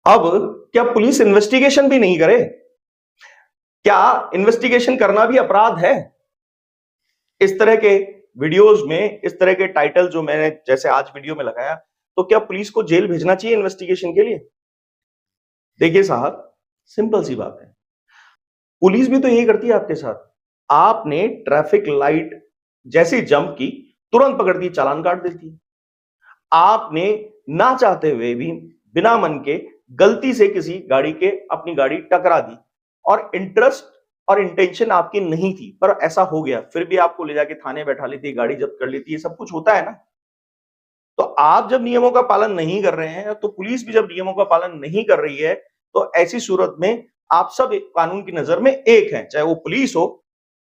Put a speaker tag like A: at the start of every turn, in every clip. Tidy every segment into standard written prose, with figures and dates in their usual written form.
A: अब क्या police investigation भी नहीं करे? क्या इन्वेस्टिगेशन करना भी अपराध है? इस तरह के वीडियोस में इस तरह के टाइटल जो मैंने जैसे आज वीडियो में लगाया, तो क्या पुलिस को जेल भेजना चाहिए इन्वेस्टिगेशन के लिए? देखिए साहब, सिंपल सी बात है। पुलिस भी तो यही करती है आपके साथ। आपने ट्रैफिक लाइट जैसी जंप की, तुरंत पकड़ती है, चालान काट देती है। आपने ना चाहते हुए भी बिना मन के गलती से किसी गाड़ी के अपनी गाड़ी टकरा दी और इंटरेस्ट और इंटेंशन आपकी नहीं थी, पर ऐसा हो गया, फिर भी आपको ले जाके थाने बैठा लेती है, गाड़ी जब्त कर लेती है, सब कुछ होता है ना। तो आप जब नियमों का पालन नहीं कर रहे हैं, तो पुलिस भी जब नियमों का पालन नहीं कर रही है, तो ऐसी सूरत में आप सब कानून की नजर में एक हैं, चाहे वो पुलिस हो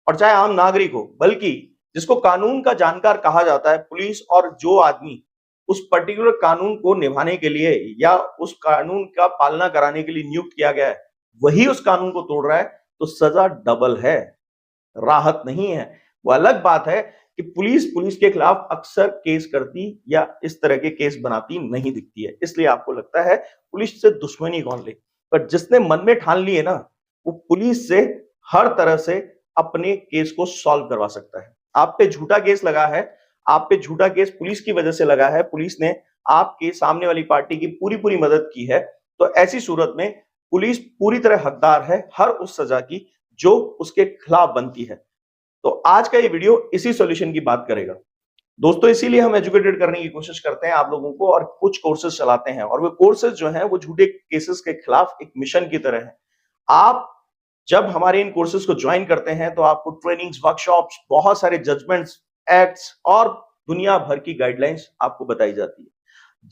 A: और चाहे आम नागरिक हो। बल्कि जिसको कानून का जानकार कहा जाता है, पुलिस, और जो आदमी उस पर्टिकुलर कानून को निभाने के लिए या उस कानून का पालना कराने के लिए नियुक्त किया गया है, वही उस कानून को तोड़ रहा है, तो सजा डबल है, राहत नहीं है। वो अलग बात है कि पुलिस के खिलाफ अक्सर केस करती या इस तरह के केस बनाती नहीं दिखती है, इसलिए आपको लगता है पुलिस से दुश्मनी कौन ले। पर जिसने मन में ठान लिए ना, वो पुलिस से हर तरह से अपने केस को सॉल्व करवा सकता है। आप पे झूठा केस लगा है, आप पे झूठा केस पुलिस की वजह से लगा है, पुलिस ने आपके सामने वाली पार्टी की पूरी पूरी मदद की है, तो ऐसी सूरत में पुलिस पूरी तरह हकदार है हर उस सजा की जो उसके खिलाफ बनती है। तो आज का ये वीडियो इसी सॉल्यूशन की बात करेगा। दोस्तों, इसीलिए हम एजुकेटेड करने की कोशिश करते हैं आप लोगों को, और कुछ कोर्सेज चलाते हैं, और वो कोर्सेज जो हैं वो झूठे केसेस के खिलाफ एक मिशन की तरह है। आप जब हमारे इन कोर्सेज को ज्वाइन करते हैं, तो आपको ट्रेनिंग्स, वर्कशॉप्स, बहुत सारे जजमेंट्स, एक्ट्स और दुनिया भर की गाइडलाइंस आपको बताई जाती है।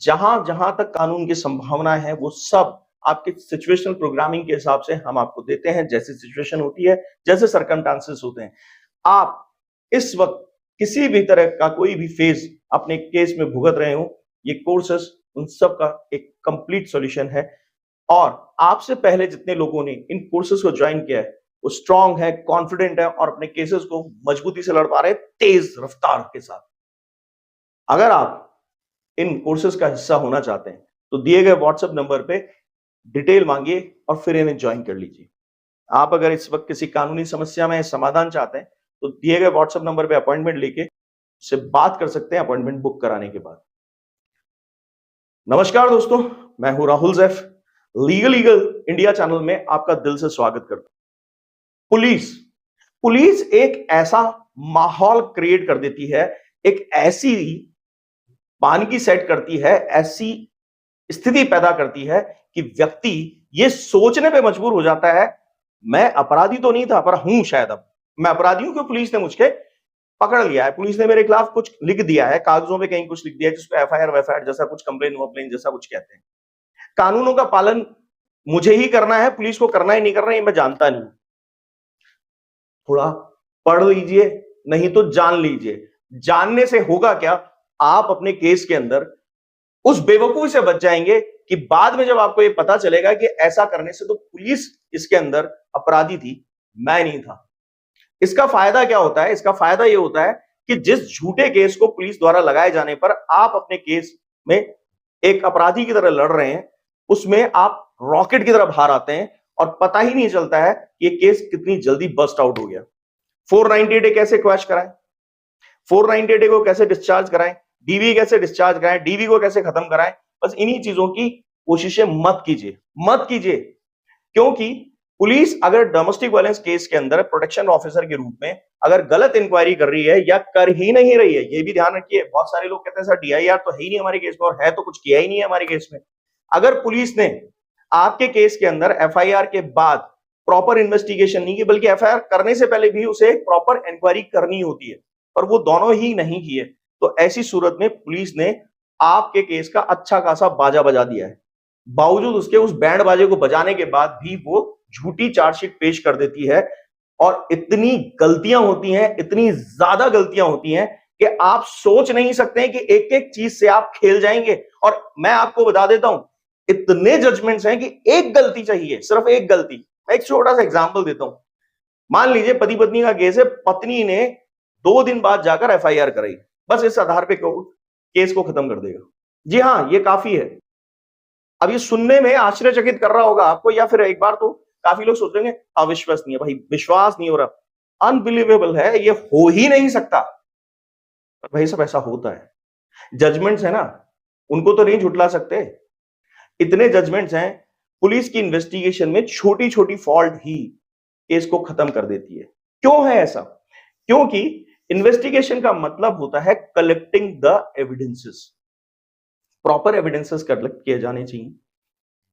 A: जहां जहां तक कानून की संभावना है, वो सब आपके सिचुएशनल प्रोग्रामिंग के हिसाब से हम आपको देते हैं। जैसी सिचुएशन होती है, जैसे सर्कमस्टांसेस होते हैं, आप इस वक्त किसी भी तरह का कोई भी फेज अपने केस में भुगत रहे हो, ये कोर्सेस उन सब का एक कंप्लीट सॉल्यूशन है। और आपसे पहले जितने लोगों ने इन कोर्सेज को ज्वाइन किया है, वो स्ट्रांग है, कॉन्फिडेंट है और अपने केसेस को मजबूती से लड़ पा रहे हैं, तेज रफ्तार के साथ। अगर आप इन कोर्सेज का हिस्सा होना चाहते हैं, तो दिए गए व्हाट्सएप नंबर पे डिटेल मांगिए और फिर इन्हें ज्वाइन कर लीजिए। आप अगर इस वक्त किसी कानूनी समस्या में समाधान चाहते हैं, तो दिए गए व्हाट्सएप नंबर पे अपॉइंटमेंट लेके उससे बात कर सकते हैं, अपॉइंटमेंट बुक कराने के बाद। नमस्कार दोस्तों, मैं हूं Rahul जैफ। Legal eagle India channel में आपका दिल से स्वागत करता हूं। पुलिस पुलिस एक ऐसा माहौल क्रिएट कर देती है, एक ऐसी मानकी सेट करती है, ऐसी स्थिति पैदा करती है कि व्यक्ति ये सोचने पे मजबूर हो जाता है, मैं अपराधी तो नहीं था, पर हूं शायद। अब मैं अपराधी हूं क्योंकि पुलिस ने मुझे पकड़ लिया है, पुलिस ने मेरे खिलाफ कुछ लिख दिया है, कागजों में कहीं कुछ लिख दिया है, जिसको एफआईआर वेफआईआर जैसा कुछ, कंप्लेन वम्प्लेन जैसा कुछ कहते हैं। कानूनों का पालन मुझे ही करना है, पुलिस को करना ही नहीं करना, ये मैं जानता नहीं। थोड़ा पढ़ लीजिए, नहीं तो जान लीजिए। जानने से होगा क्या, आप अपने केस के अंदर उस बेवकूफी से बच जाएंगे कि बाद में जब आपको ये पता चलेगा कि ऐसा करने से तो पुलिस इसके अंदर अपराधी थी, मैं नहीं था। इसका फायदा क्या होता है? इसका फायदा यह होता है कि जिस झूठे केस को पुलिस द्वारा लगाए जाने पर आप अपने केस में एक अपराधी की तरह लड़ रहे हैं, उसमें आप रॉकेट की तरह बाहर आते हैं और पता ही नहीं चलता है कि ये केस कितनी जल्दी बस्ट आउट हो गया। 498 कैसे क्वैश कराएं, 498 को कैसे डिस्चार्ज कराएं, डीवी कैसे डिस्चार्ज कराएं, डीवी को कैसे खत्म कराएं, बस इन्हीं चीजों की कोशिशें मत कीजिए, मत कीजिए। क्योंकि पुलिस अगर डोमेस्टिक वायलेंस केस के अंदर प्रोटेक्शन ऑफिसर के रूप में अगर गलत इंक्वायरी कर रही है या कर ही नहीं रही है, ये भी ध्यान रखिए। बहुत सारे लोग कहते हैं सर डीआईआर तो है ही नहीं हमारे केस में, और है तो कुछ किया ही नहीं है हमारे केस में। अगर पुलिस ने आपके केस के अंदर एफआईआर के बाद प्रॉपर इन्वेस्टिगेशन नहीं की, बल्कि एफआईआर करने से पहले भी उसे प्रॉपर इंक्वायरी करनी होती है, पर वो दोनों ही नहीं किए, तो ऐसी सूरत में पुलिस ने आपके केस का अच्छा खासा बाजा बजा दिया है। बावजूद उसके उस बैंड बाजे को बजाने के बाद भी वो झूठी चार्जशीट पेश कर देती है, और इतनी गलतियां होती हैं, इतनी ज्यादा गलतियां होती हैं कि आप सोच नहीं सकते हैं कि एक एक चीज से आप खेल जाएंगे। और मैं आपको बता देता हूं, इतने जजमेंट्स हैं कि एक गलती चाहिए, सिर्फ एक गलती। मैं एक छोटा सा एग्जांपल देता हूं। मान लीजिए पति पत्नी का केस है, पत्नी ने 2 दिन बाद जाकर एफआईआर कराई, बस इस आधार पे कोर्ट केस को खत्म कर देगा। जी हां, ये काफी है। अब ये सुनने में आश्चर्यचकित कर रहा होगा आपको, या फिर एक बार तो काफी लोग सोचेंगे अविश्वसनीय, भाई विश्वास नहीं हो रहा, अनबिलीवेबल है, ये हो ही नहीं सकता। पर भाई सब ऐसा होता है। जजमेंट्स है ना, उनको तो नहीं झुटला सकते। इतने जजमेंट्स हैं, पुलिस की इन्वेस्टिगेशन में छोटी छोटी फॉल्ट ही केस को खत्म कर देती है। क्यों है ऐसा? क्योंकि इन्वेस्टिगेशन का मतलब होता है collecting the evidences. Proper evidences collect किए जाने चाहिए।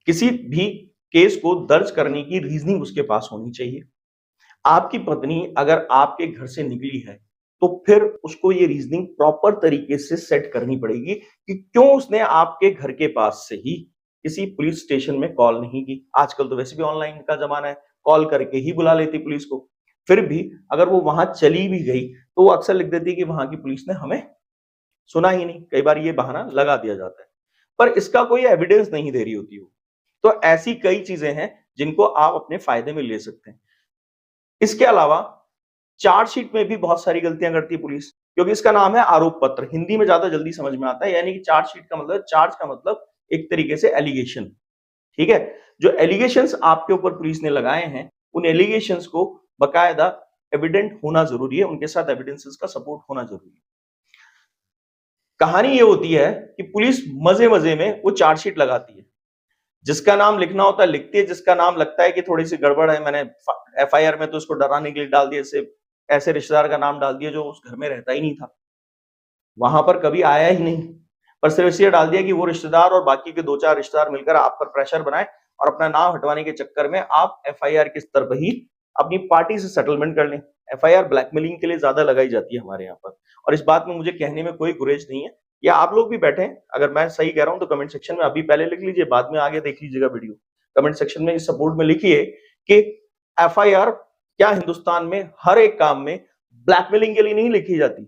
A: किसी भी केस को दर्ज करने की रीजनिंग उसके पास होनी चाहिए। आपकी पत्नी अगर आपके घर से निकली है तो फिर उसको ये रीजनिंग प्रॉपर तरीके से सेट करनी पड़ेगी कि क्यों उसने आपके घर के पास से ही किसी पुलिस स्टेशन में कॉल नहीं की। आजकल तो वैसे भी ऑनलाइन का जमाना है, कॉल करके ही बुला लेती पुलिस को। फिर भी अगर वो वहां चली भी गई तो वो अक्सर लिख देती कि वहां की पुलिस ने हमें सुना ही नहीं। कई बार ये बहाना लगा दिया जाता है, पर इसका कोई एविडेंस नहीं दे रही होती हो। तो ऐसी कई चीजें हैं जिनको आप अपने फायदे में ले सकते हैं। इसके अलावा चार्जशीट में भी बहुत सारी गलतियां करती है पुलिस, क्योंकि इसका नाम है आरोप पत्र। हिंदी में ज्यादा जल्दी समझ में आता है, यानी कि चार्जशीट का मतलब, चार्ज का मतलब एक तरीके से एलिगेशन। ठीक है, जो एलिगेशंस आपके ऊपर पुलिस ने लगाए हैं, उन एलिगेशंस को बकायदा एविडेंट होना जरूरी है, उनके साथ एविडेंसेस का सपोर्ट होना जरूरी है। कहानी ये होती है कि पुलिस मजे मजे में वो चार्जशीट लगाती है, जिसका नाम लिखना होता है लिखती है, जिसका नाम लगता है कि थोड़ी सी गड़बड़ है, मैंने एफआईआर में तो उसको डराने के लिए डाल दिया, ऐसे रिश्तेदार का नाम डाल दिया जो उस घर में रहता ही नहीं था, वहां पर कभी आया ही नहीं, पर सिर्फ इसलिए डाल दिया कि वो रिश्तेदार और बाकी के 2-4 रिश्तेदार मिलकर आप पर प्रेशर बनाए और अपना नाम हटवाने के चक्कर में आप एफआईआर के स्तर पर ही अपनी पार्टी से सेटलमेंट कर लें। एफआईआर ब्लैकमेलिंग के लिए ज्यादा लगाई जाती है हमारे यहाँ पर, और इस बात में मुझे कहने में कोई गुरेज नहीं है। या आप लोग भी बैठे हैं, अगर मैं सही कह रहा हूं तो कमेंट सेक्शन में अभी पहले लिख लीजिए, बाद में आगे देख लीजिएगा वीडियो। कमेंट सेक्शन में इस सपोर्ट में लिखिए कि एफआईआर क्या हिंदुस्तान में हर एक काम में ब्लैकमेलिंग के लिए नहीं लिखी जाती।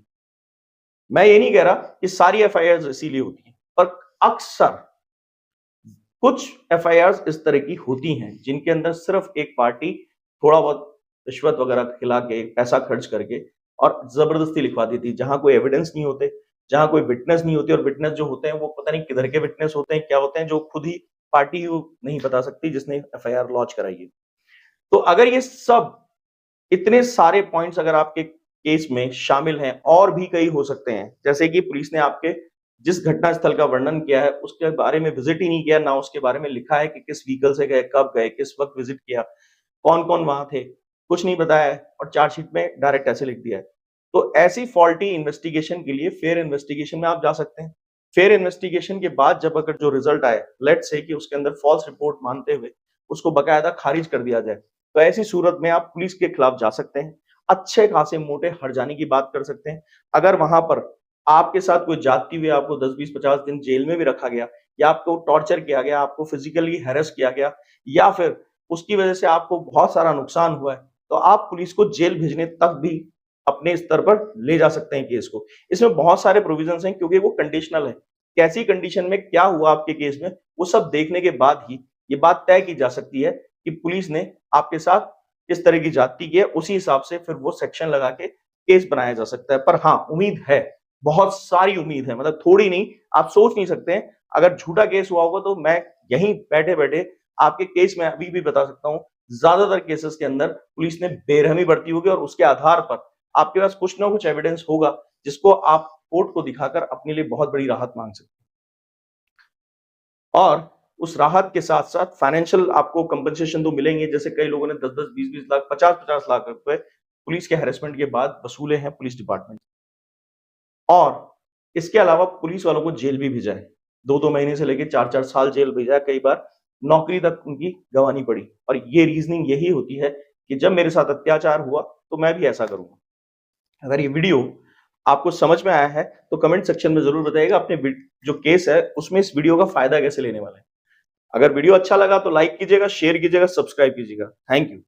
A: मैं ये नहीं कह रहा कि सारी एफआईआर इसीलिए होती है, पर अक्सर कुछ एफआईआर इस तरह की होती हैं जिनके अंदर सिर्फ एक पार्टी थोड़ा बहुत रिश्वत वगैरह खिला के, पैसा खर्च करके और जबरदस्ती लिखवा देती है, जहां कोई एविडेंस नहीं होते, जहां कोई विटनेस नहीं होती, और विटनेस जो होते हैं वो पता नहीं किधर के विटनेस होते हैं, क्या होते हैं, जो खुद ही पार्टी ही नहीं बता सकती जिसने एफआईआर लॉन्च कराई है। तो अगर ये सब इतने सारे पॉइंट्स अगर आपके केस में शामिल हैं, और भी कई हो सकते हैं, जैसे कि पुलिस ने आपके जिस घटना स्थल का वर्णन किया है उसके बारे में विजिट ही नहीं किया, ना उसके बारे में लिखा है कि किस व्हीकल से गए, कब गए, किस वक्त विजिट किया, कौन कौन वहां थे, कुछ नहीं बताया है, और चार्जशीट में डायरेक्ट ऐसे लिख दिया है। तो ऐसी फॉल्टी इन्वेस्टिगेशन के लिए फेयर इन्वेस्टिगेशन में आप जा सकते हैं। फेयर इन्वेस्टिगेशन के बाद जब अगर जो रिजल्ट आए, लेट्स से कि उसके अंदर फॉल्स रिपोर्ट मानते हुए उसको बकायदा खारिज कर दिया जाए, तो ऐसी सूरत में आप पुलिस के खिलाफ जा सकते हैं, अच्छे खासे मोटे हर्जाने की बात कर सकते हैं। अगर वहां पर आपके साथ कोई जाती हुई आपको 10-20-50 दिन जेल में भी रखा गया, या आपको टॉर्चर किया गया, आपको फिजिकली हैरेस किया गया, या फिर उसकी वजह से आपको बहुत सारा नुकसान हुआ है, तो आप पुलिस को जेल भेजने तक भी अपने स्तर पर ले जा सकते हैं केस को। इसमें बहुत सारे प्रोविजंस हैं, क्योंकि वो कंडीशनल है। कैसी कंडीशन में क्या हुआ आपके केस में, वो सब देखने के बाद ही ये बात तय की जा सकती है कि पुलिस ने आपके साथ किस तरह की ज्यादती की है। उसी हिसाब से फिर वो सेक्शन लगा के केस बनाया जा सकता है। पर हाँ, उम्मीद है, बहुत सारी उम्मीद है, मतलब थोड़ी नहीं, आप सोच नहीं सकते हैं। अगर झूठा केस हुआ होगा तो मैं यहीं बैठे बैठे आपके केस में अभी भी बता सकता हूं, ज्यादातर केसेस के अंदर पुलिस ने बेरहमी बरती होगी, और उसके आधार पर आपके पास कुछ ना कुछ एविडेंस होगा जिसको आप कोर्ट को दिखाकर अपने लिए बहुत बड़ी राहत मांग सकते हैं। और उस राहत के साथ साथ फाइनेंशियल आपको कंपनसेशन तो मिलेंगे, जैसे कई लोगों ने 10-10, 20-20 लाख, 50-50 लाख रुपए पुलिस के हैरेसमेंट के बाद वसूले हैं पुलिस डिपार्टमेंट। और इसके अलावा पुलिस वालों को जेल भी भेजा है, 2-2 महीने से लेकर 4-4 साल जेल भेजा है, कई बार नौकरी तक उनकी गंवानी पड़ी। और ये रीजनिंग यही होती है कि जब मेरे साथ अत्याचार हुआ तो मैं भी ऐसा करूंगा। अगर ये वीडियो आपको समझ में आया है तो कमेंट सेक्शन में जरूर बताइएगा अपने जो केस है उसमें इस वीडियो का फायदा कैसे लेने वाले हैं। अगर वीडियो अच्छा लगा तो लाइक कीजिएगा, शेयर कीजिएगा, सब्सक्राइब कीजिएगा। Thank you.